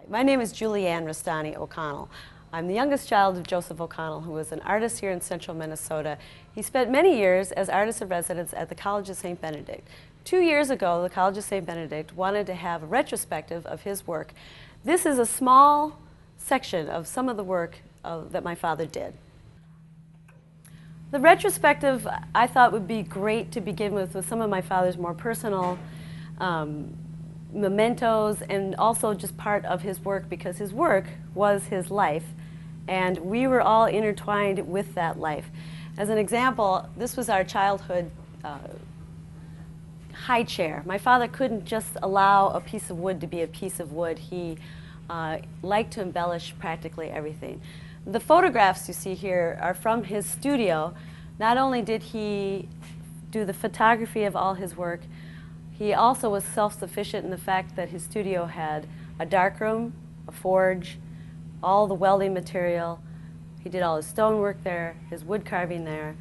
My name is Julianne Restani O'Connell. I'm the youngest child of Joseph O'Connell, who was an artist here in central Minnesota. He spent many years as artist of residence at the College of St. Benedict. 2 years ago, the College of St. Benedict wanted to have a retrospective of his work. This is a small section of some of the work that my father did. The retrospective, I thought, would be great to begin with some of my father's more personal mementos, and also just part of his work, because his work was his life, and we were all intertwined with that life. As an example, this was our childhood high chair. My father couldn't just allow a piece of wood to be a piece of wood. He liked to embellish practically everything. The photographs you see here are from his studio. Not only did he do the photography of all his work, he also was self-sufficient in the fact that his studio had a darkroom, a forge, all the welding material. He did all his stonework there, his wood carving there,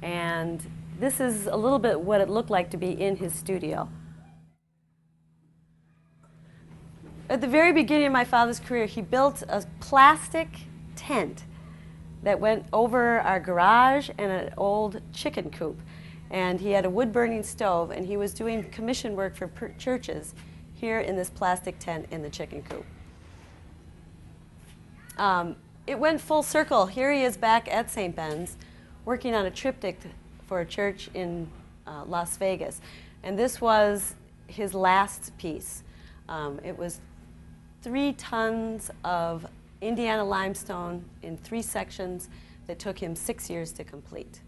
and this is a little bit what it looked like to be in his studio. At the very beginning of my father's career, he built a plastic tent that went over our garage and an old chicken coop. And he had a wood-burning stove, and he was doing commission work for churches here in this plastic tent in the chicken coop. It went full circle. Here he is back at St. Ben's, working on a triptych for a church in Las Vegas. And this was his last piece. It was 3 tons of Indiana limestone in 3 sections that took him 6 years to complete.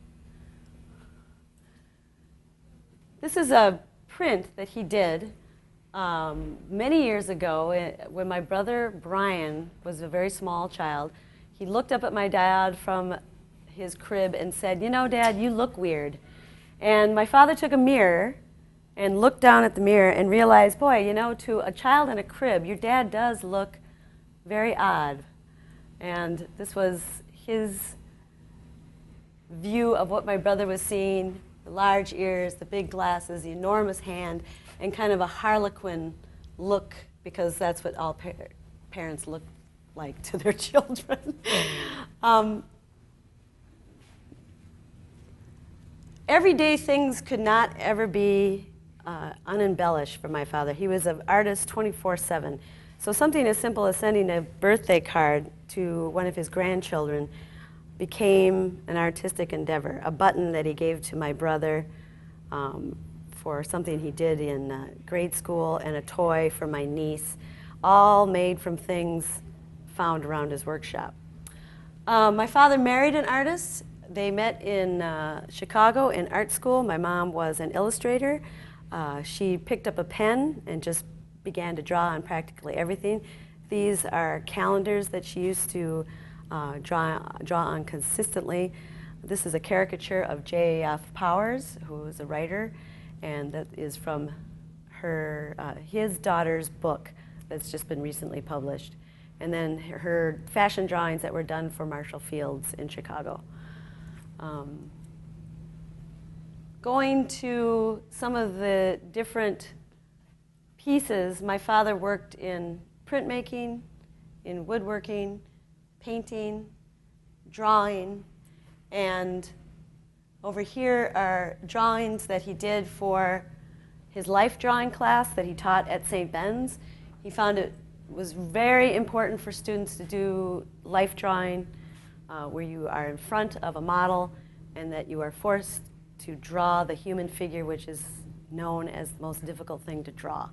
This is a print that he did many years ago when my brother Brian was a very small child. He looked up at my dad from his crib and said, "You know, Dad, you look weird." And my father took a mirror and looked down at the mirror and realized, boy, you know, to a child in a crib, your dad does look very odd. And this was his view of what my brother was seeing: the large ears, the big glasses, the enormous hand, and kind of a harlequin look, because that's what all parents look like to their children. Everyday things could not ever be unembellished for my father. He was an artist 24/7. So something as simple as sending a birthday card to one of his grandchildren became an artistic endeavor. A button that he gave to my brother for something he did in grade school, and a toy for my niece, all made from things found around his workshop. My father married an artist. They met in Chicago in art school. My mom was an illustrator. She picked up a pen and just began to draw on practically everything. These are calendars that she used to draw on consistently. This is a caricature of J.F. Powers, who is a writer, and that is from his daughter's book that's just been recently published. And then her fashion drawings that were done for Marshall Fields in Chicago. Going to some of the different pieces, my father worked in printmaking, in woodworking, painting, drawing, and over here are drawings that he did for his life drawing class that he taught at St. Ben's. He found it was very important for students to do life drawing, where you are in front of a model and that you are forced to draw the human figure, which is known as the most difficult thing to draw.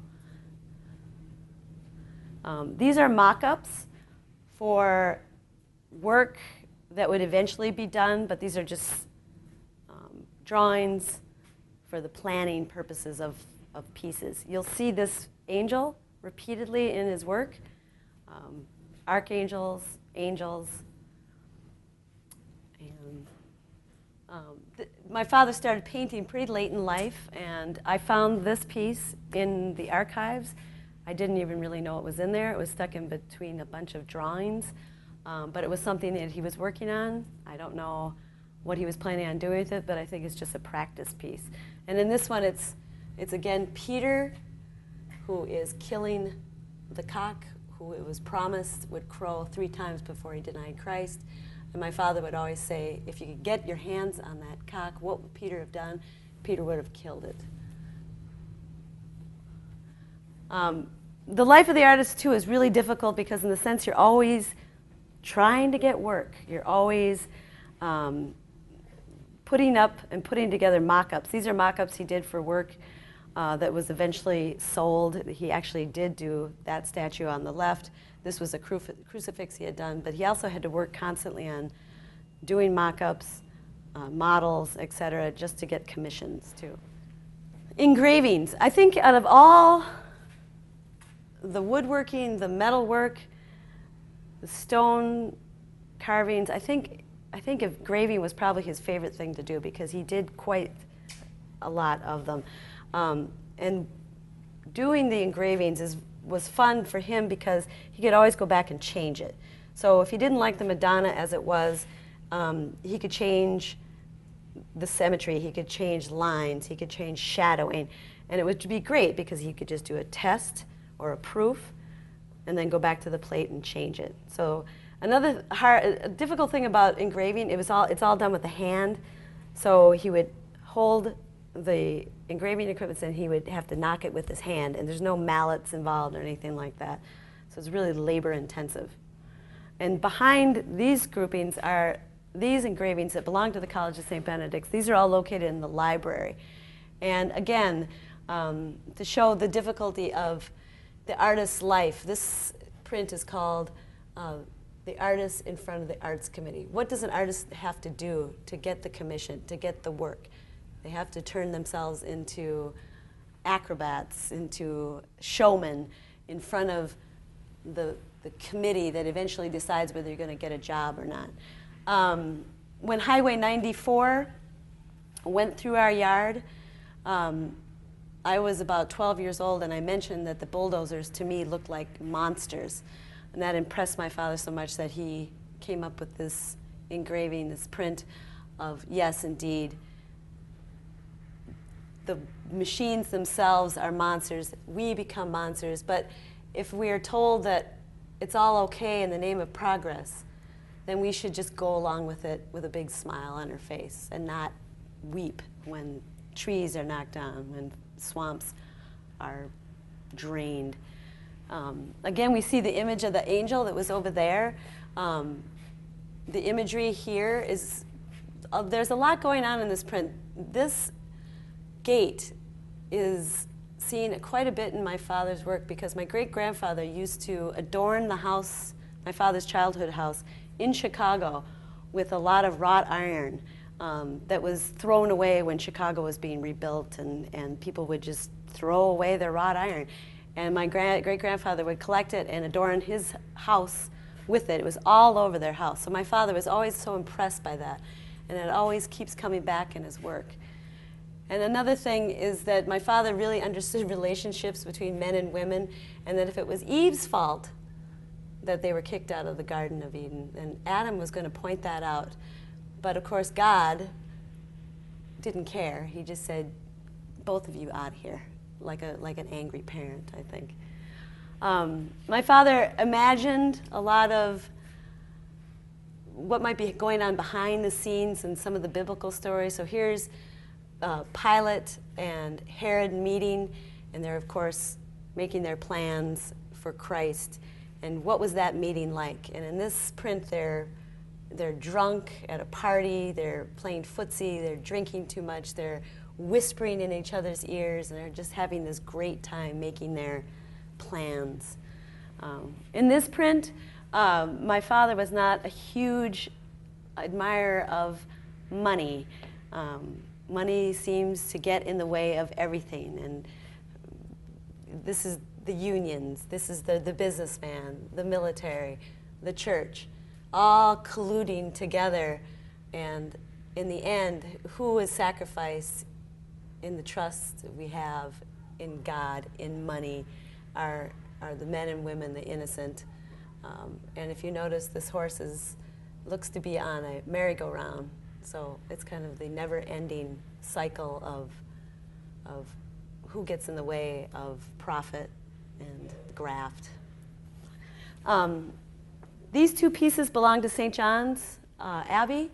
These are mock-ups for work that would eventually be done, but these are just drawings for the planning purposes of pieces. You'll see this angel repeatedly in his work, archangels, angels. And my father started painting pretty late in life, and I found this piece in the archives. I didn't even really know it was in there. It was stuck in between a bunch of drawings, but it was something that he was working on. I don't know what he was planning on doing with it, but I think it's just a practice piece. And in this one, it's again Peter, who is killing the cock, who it was promised would crow 3 times before he denied Christ. And my father would always say, if you could get your hands on that cock, what would Peter have done? Peter would have killed it. The life of the artist, too, is really difficult because in the sense you're always trying to get work. You're always putting up and putting together mock-ups. These are mock-ups he did for work that was eventually sold. He actually did do that statue on the left. This was a crucifix he had done, but he also had to work constantly on doing mock-ups, models, etc., just to get commissions, too. Engravings. I think out of all the woodworking, the metalwork, the stone carvings, I think engraving was probably his favorite thing to do because he did quite a lot of them. And doing the engravings was fun for him because he could always go back and change it. So if he didn't like the Madonna as it was, he could change the symmetry, he could change lines, he could change shadowing. And it would be great because he could just do a test or a proof and then go back to the plate and change it. So another difficult thing about engraving, it's all done with the hand. So he would hold the engraving equipment and he would have to knock it with his hand, and there's no mallets involved or anything like that. So it's really labor intensive. And behind these groupings are these engravings that belong to the College of St. Benedicts. These are all located in the library. And again, to show the difficulty of the artist's life, this print is called The Artist in Front of the Arts Committee. What does an artist have to do to get the commission, to get the work? They have to turn themselves into acrobats, into showmen in front of the committee that eventually decides whether you're going to get a job or not. When Highway 94 went through our yard, I was about 12 years old, and I mentioned that the bulldozers to me looked like monsters. And that impressed my father so much that he came up with this engraving, this print of, yes, indeed, the machines themselves are monsters. We become monsters. But if we are told that it's all okay in the name of progress, then we should just go along with it with a big smile on our face and not weep when trees are knocked down, when swamps are drained. Again, we see the image of the angel that was over there. The imagery here is, there's a lot going on in this print. This gate is seen quite a bit in my father's work because my great-grandfather used to adorn the house, my father's childhood house, in Chicago with a lot of wrought iron that was thrown away when Chicago was being rebuilt, and people would just throw away their wrought iron. And my great-grandfather would collect it and adorn his house with it. It was all over their house. So my father was always so impressed by that, and it always keeps coming back in his work. And another thing is that my father really understood relationships between men and women, and that if it was Eve's fault that they were kicked out of the Garden of Eden, then Adam was going to point that out. But of course, God didn't care. He just said, both of you out here, like an angry parent, I think. My father imagined a lot of what might be going on behind the scenes in some of the biblical stories. So here's Pilate and Herod meeting, and they're, of course, making their plans for Christ. And what was that meeting like? And in this print, they're drunk at a party, they're playing footsie, they're drinking too much, they're whispering in each other's ears, and they're just having this great time making their plans. In this print, my father was not a huge admirer of money. Money seems to get in the way of everything, and this is the unions, this is the businessman, the military, the church, all colluding together, and in the end, who is sacrificed in the trust we have in God, in money, are the men and women, the innocent. And if you notice, this horse looks to be on a merry-go-round. So it's kind of the never-ending cycle of who gets in the way of profit and graft. These two pieces belong to St. John's Abbey.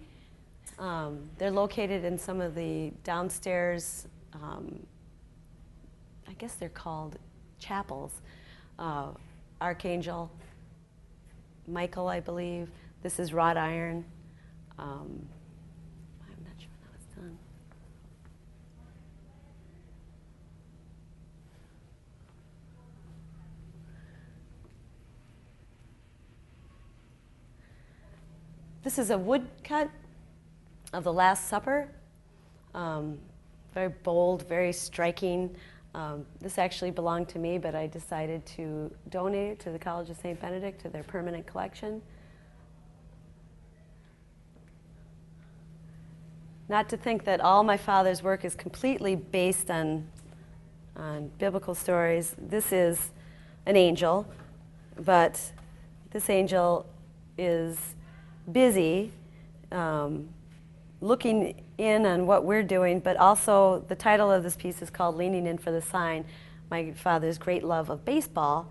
They're located in some of the downstairs, I guess they're called chapels. Archangel, Michael, I believe. This is wrought iron. I'm not sure how it's done. This is a woodcut of the Last Supper. Very bold, very striking. This actually belonged to me, but I decided to donate it to the College of St. Benedict, to their permanent collection. Not to think that all my father's work is completely based on biblical stories. This is an angel, but this angel is busy looking in on what we're doing, but also the title of this piece is called Leaning In for the Sign, my father's great love of baseball,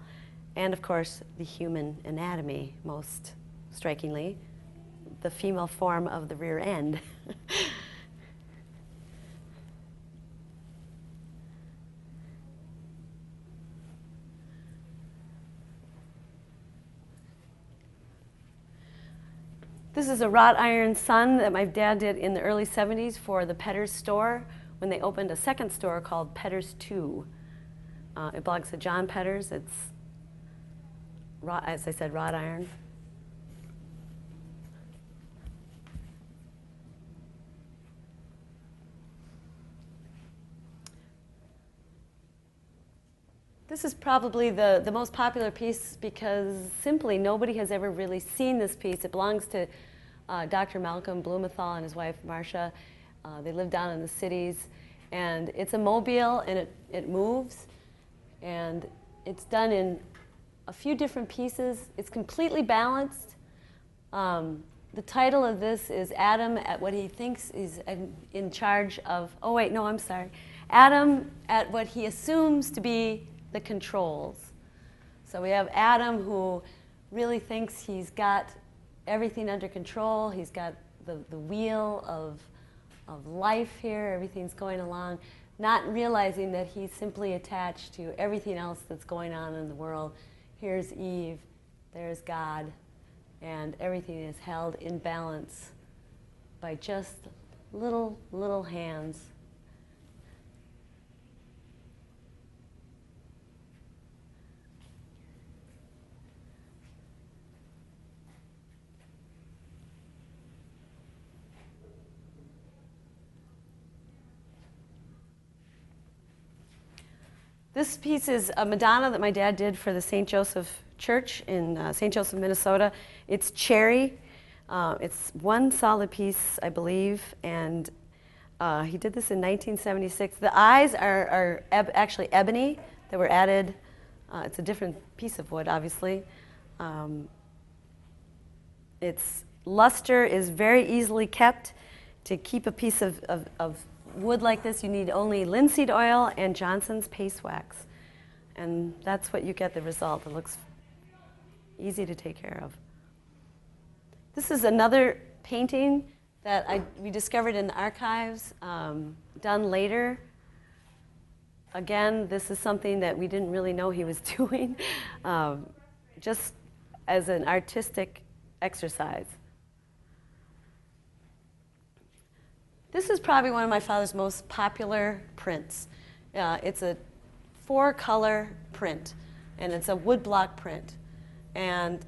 and of course the human anatomy, most strikingly, the female form of the rear end. This is a wrought iron sun that my dad did in the early 70s for the Petters store when they opened a second store called Petters 2. It belongs to John Petters. It's, as I said, wrought iron. This is probably the most popular piece because simply nobody has ever really seen this piece. It belongs to Dr. Malcolm Blumenthal and his wife Marcia. They live down in the cities, and it's a mobile, and it moves, and it's done in a few different pieces. It's completely balanced. The title of this is Adam at what he thinks is in charge of, oh wait, no, I'm sorry. Adam at what he assumes to be the controls. So we have Adam who really thinks he's got everything under control. He's got the wheel of life here. Everything's going along, not realizing that he's simply attached to everything else that's going on in the world. Here's Eve, there's God, and everything is held in balance by just little hands. This piece is a Madonna that my dad did for the St. Joseph Church in St. Joseph, Minnesota. It's cherry. It's one solid piece, I believe, and he did this in 1976. The eyes are actually ebony that were added. It's a different piece of wood, obviously. Its luster is very easily kept. To keep a piece of wood like this, you need only linseed oil and Johnson's paste wax. And that's what you get the result. It looks easy to take care of. This is another painting that we discovered in the archives, done later. Again, this is something that we didn't really know he was doing, just as an artistic exercise. This is probably one of my father's most popular prints. It's a 4-color print, and it's a woodblock print. And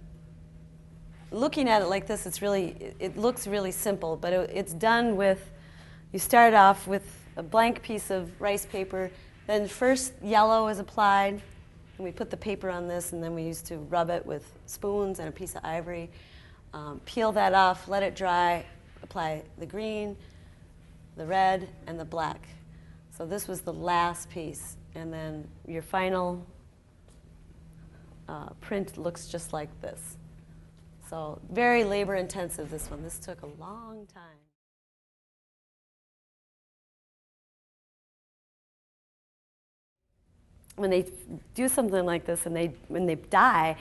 looking at it like this, it looks really simple, but it's done with, you start off with a blank piece of rice paper, then first yellow is applied, and we put the paper on this, and then we used to rub it with spoons and a piece of ivory, peel that off, let it dry, apply the green, the red, and the black. So this was the last piece, and then your final print looks just like this. So very labor intensive, this one. This took a long time. When they do something like this and when they die,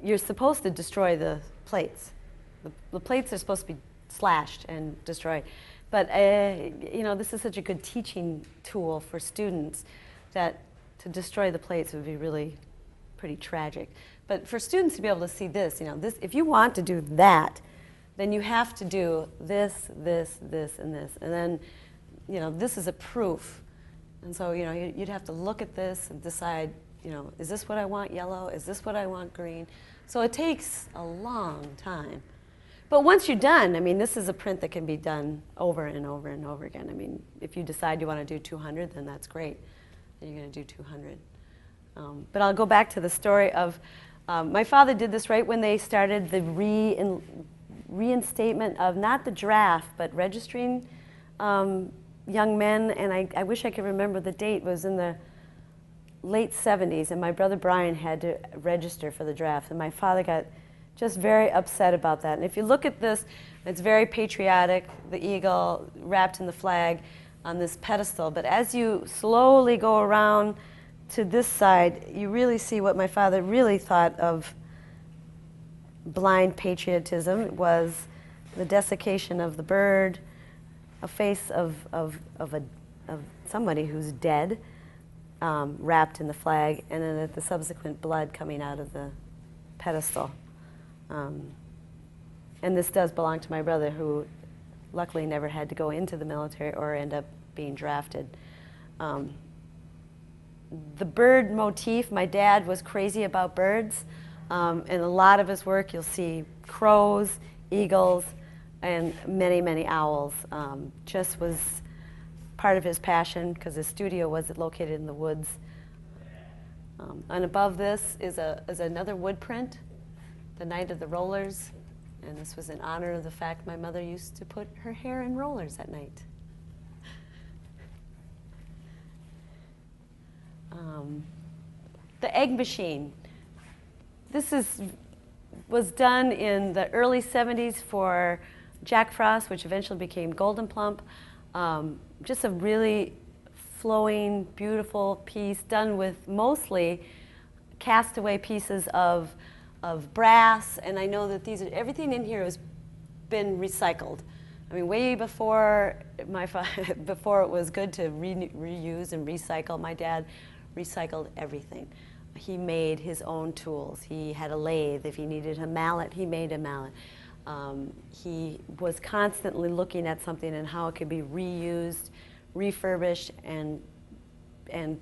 you're supposed to destroy the plates. The plates are supposed to be slashed and destroyed. But you know, this is such a good teaching tool for students that to destroy the plates would be really pretty tragic. But for students to be able to see this, you know, this, if you want to do that, then you have to do this, this, this, and this. And then, you know, this is a proof. And so, you know, you'd have to look at this and decide, you know, is this what I want yellow? Is this what I want green? So it takes a long time. But once you're done, I mean, this is a print that can be done over and over and over again. I mean, if you decide you want to do 200, then that's great. Then you're going to do 200. But I'll go back to the story of, my father did this right when they started the reinstatement of not the draft, but registering young men. And I wish I could remember the date. It was in the late 70s, and my brother Brian had to register for the draft. And my father got just very upset about that. And if you look at this, it's very patriotic, the eagle wrapped in the flag on this pedestal. But as you slowly go around to this side, you really see what my father really thought of blind patriotism was the desiccation of the bird, a face of somebody who's dead, wrapped in the flag, and then the subsequent blood coming out of the pedestal. And this does belong to my brother, who luckily never had to go into the military or end up being drafted. The bird motif, my dad was crazy about birds. In a lot of his work, you'll see crows, eagles, and many, many owls. Just was part of his passion because his studio was located in the woods. And above this is another wood print, The Night of the Rollers. And this was in honor of the fact my mother used to put her hair in rollers at night. The egg machine. This was done in the early 70s for Jack Frost, which eventually became Golden Plump. Just a really flowing, beautiful piece done with mostly castaway pieces of brass. And I know that everything in here has been recycled. I mean, way before before it was good to reuse and recycle, my dad recycled everything. He made his own tools. He had a lathe. If he needed a mallet, he made a mallet. He was constantly looking at something and how it could be reused, refurbished, and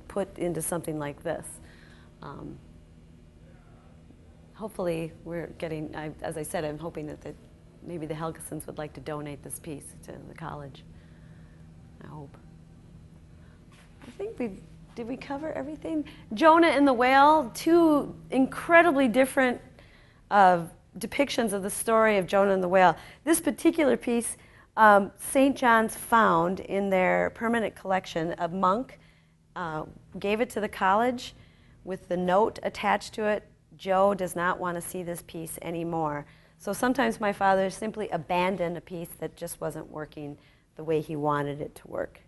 put into something like this. Hopefully, we're getting, as I said, I'm hoping that maybe the Helgesons would like to donate this piece to the college. I hope. I think did we cover everything? Jonah and the Whale, two incredibly different depictions of the story of Jonah and the Whale. This particular piece, St. John's found in their permanent collection. A monk gave it to the college with the note attached to it, Joe does not want to see this piece anymore. So sometimes my father simply abandoned a piece that just wasn't working the way he wanted it to work.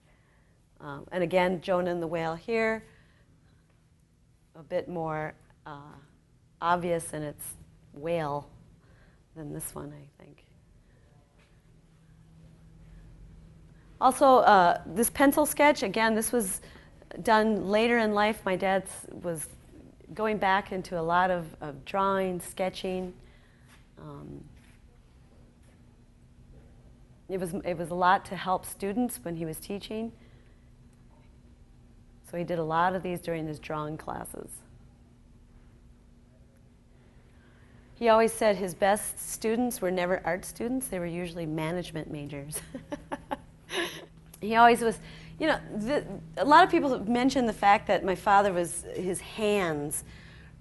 And again, Jonah and the Whale here, a bit more obvious in its whale than this one, I think. Also, this pencil sketch, again, this was done later in life. My dad was going back into a lot of drawing, sketching. It was a lot to help students when he was teaching. So he did a lot of these during his drawing classes. He always said his best students were never art students, they were usually management majors. He always was, you know, a lot of people mention the fact that my father his hands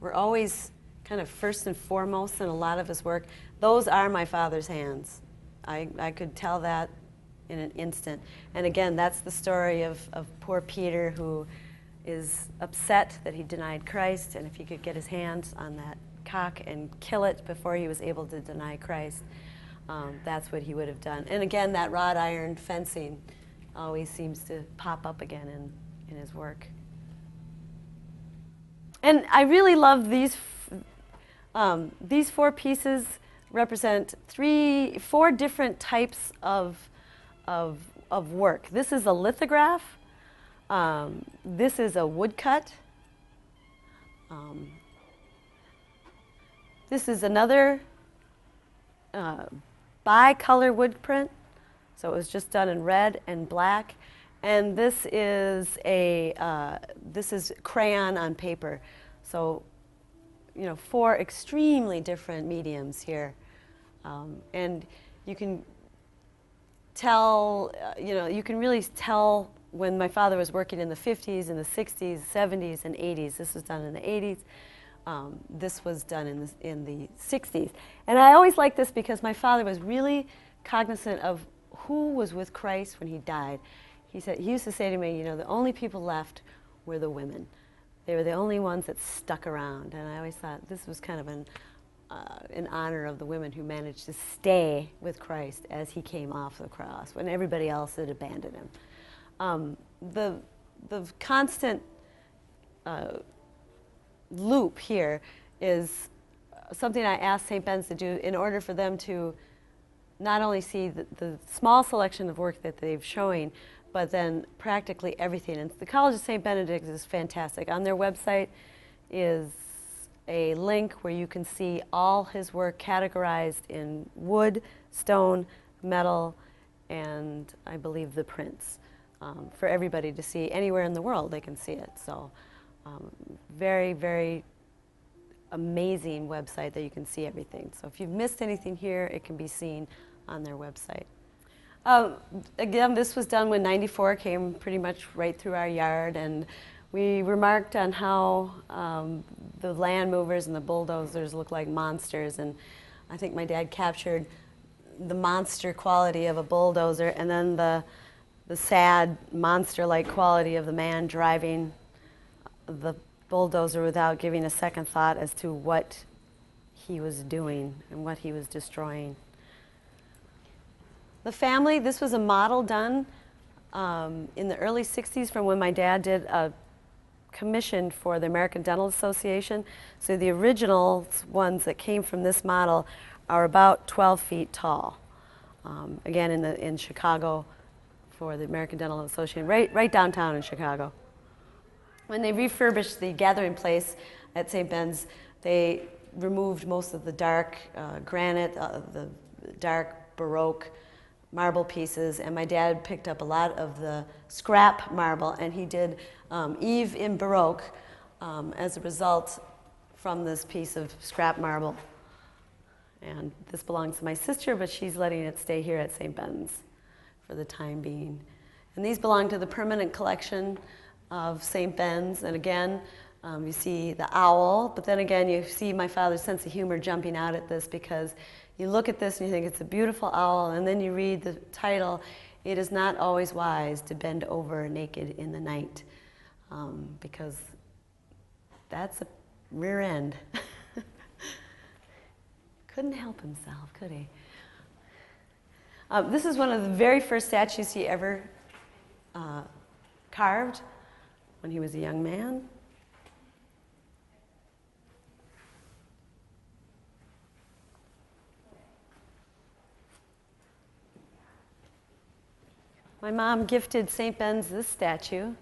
were always kind of first and foremost in a lot of his work. Those are my father's hands. I could tell that in an instant. And again, that's the story of poor Peter, who is upset that he denied Christ, and if he could get his hands on that cock and kill it before he was able to deny Christ, that's what he would have done. And again, that wrought iron fencing always seems to pop up again in his work. And I really love these These 4 pieces represent 4 different types of work. This is a lithograph. This is a woodcut. This is another bicolor wood print. So it was just done in red and black. And this is crayon on paper. So, 4 extremely different mediums here. And you can tell, you can really tell when my father was working in the 50s, and the 60s, 70s, and 80s. This was done in the 80s. This was done in the 60s. And I always like this because my father was really cognizant of who was with Christ when he died. He used to say to me, the only people left were the women. They were the only ones that stuck around. And I always thought this was kind of in honor of the women who managed to stay with Christ as he came off the cross when everybody else had abandoned him. The constant loop here is something I asked St. Ben's to do in order for them to not only see the small selection of work that they've showing, but then practically everything. And the College of St. Benedicts is fantastic. On their website is a link where you can see all his work categorized in wood, stone, metal, and I believe the prints. For everybody to see anywhere in the world, they can see it. So very, very amazing website that you can see everything. So if you've missed anything here, it can be seen on their website. Again, this was done when 94 came pretty much right through our yard, and we remarked on how the land movers and the bulldozers look like monsters, and I think my dad captured the monster quality of a bulldozer and then the sad monster-like quality of the man driving the bulldozer without giving a second thought as to what he was doing and what he was destroying. The family, this was a model done in the early 60s from when my dad did a commission for the American Dental Association. So the original ones that came from this model are about 12 feet tall. Again, in Chicago for the American Dental Association, right downtown in Chicago. When they refurbished the gathering place at St. Ben's, they removed most of the dark granite, the dark Baroque marble pieces, and my dad picked up a lot of the scrap marble, and he did Eve in Baroque as a result from this piece of scrap marble. And this belongs to my sister, but she's letting it stay here at St. Ben's for the time being. And these belong to the permanent collection of St. Ben's, and again, you see the owl, but then again, you see my father's sense of humor jumping out at this, because you look at this and you think it's a beautiful owl, and then you read the title, "It is not always wise to bend over naked in the night," because that's a rear end. Couldn't help himself, could he? This is one of the very first statues he ever carved when he was a young man. My mom gifted St. Ben's this statue.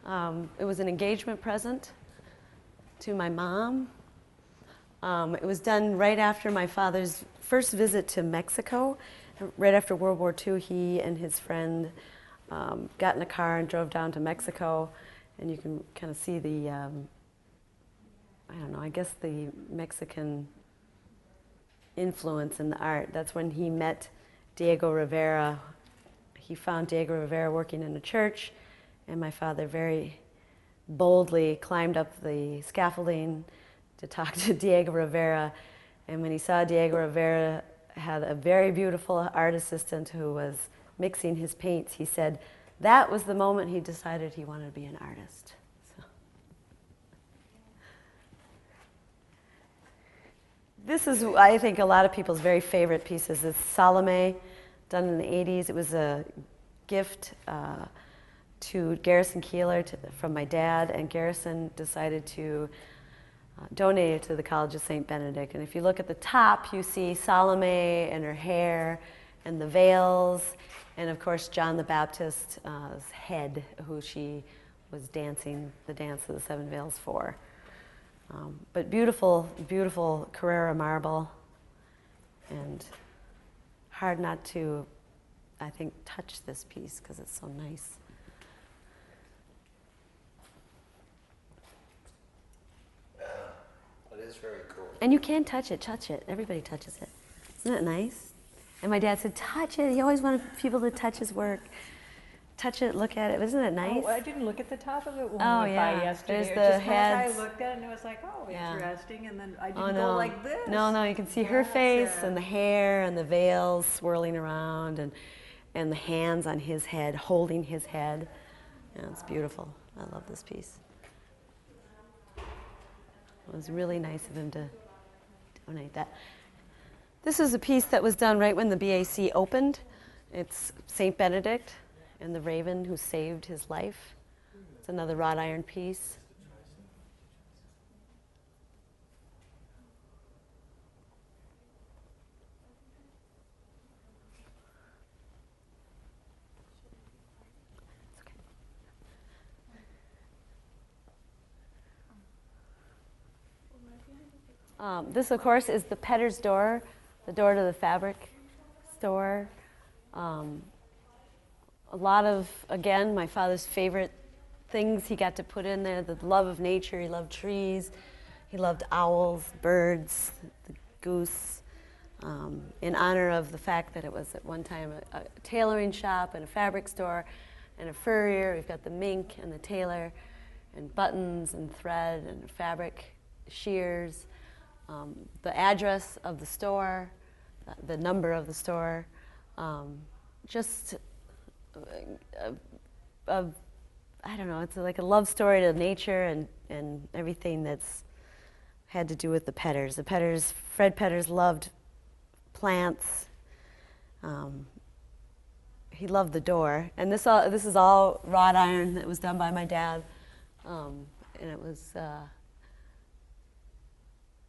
It was an engagement present to my mom. It was done right after my father's first visit to Mexico. Right after World War II, he and his friend got in a car and drove down to Mexico. And you can kind of see the, I don't know, I guess the Mexican influence in the art. That's when he met Diego Rivera. He found Diego Rivera working in a church, and my father very boldly climbed up the scaffolding to talk to Diego Rivera. And when he saw Diego Rivera had a very beautiful art assistant who was mixing his paints, he said that was the moment he decided he wanted to be an artist. So. This is, I think, a lot of people's very favorite pieces. It's Salome, done in the 80s. It was a gift to Garrison Keillor from my dad, and Garrison decided to donated to the College of St. Benedict. And if you look at the top, you see Salome and her hair and the veils, and of course John the Baptist's head, who she was dancing the dance of the seven veils for. But beautiful, beautiful Carrara marble, and hard not to, I think, touch this piece because it's so nice. It is very cool. And you can touch it, everybody touches it. Isn't that nice? And my dad said, touch it. He always wanted people to touch his work. Touch it, look at it. Isn't it nice? Oh, I didn't look at the top of it when Oh, we went yeah. by yesterday. There's It the just heads. I looked at it and it was like, oh, Yeah. interesting. And then I didn't Oh, no. go like this. No, you can see her That's face it. and the hair and the veils swirling around and the hands on his head, holding his head. Yeah, it's beautiful. I love this piece. It was really nice of him to donate that. This is a piece that was done right when the BAC opened. It's St. Benedict and the raven who saved his life. It's another wrought iron piece. This, of course, is the Petter's door, the door to the fabric store. A lot of, again, my father's favorite things he got to put in there, the love of nature. He loved trees. He loved owls, birds, the goose, in honor of the fact that it was at one time a tailoring shop and a fabric store and a furrier. We've got the mink and the tailor and buttons and thread and fabric, shears. The address of the store, the number of the store, just, I don't know, it's like a love story to nature and everything that's had to do with the Petters. The Petters, Fred Petters loved plants. He loved the door. And this is all wrought iron that was done by my dad. And it was,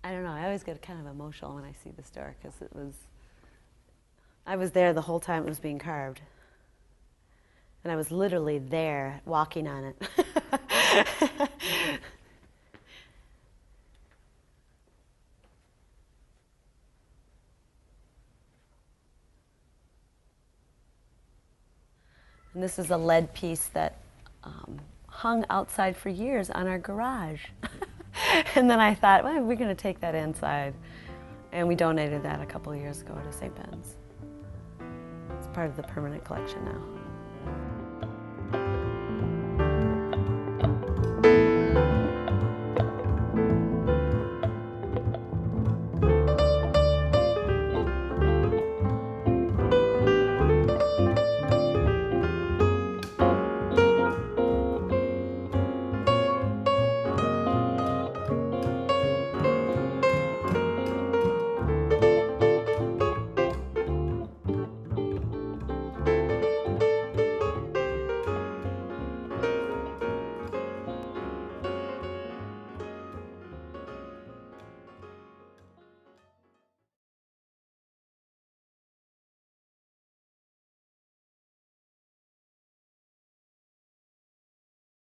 I don't know, I always get kind of emotional when I see this door because I was there the whole time it was being carved. And I was literally there walking on it. And this is a lead piece that hung outside for years on our garage. And then I thought, well, we're going to take that inside. And we donated that a couple of years ago to St. Ben's. It's part of the permanent collection now.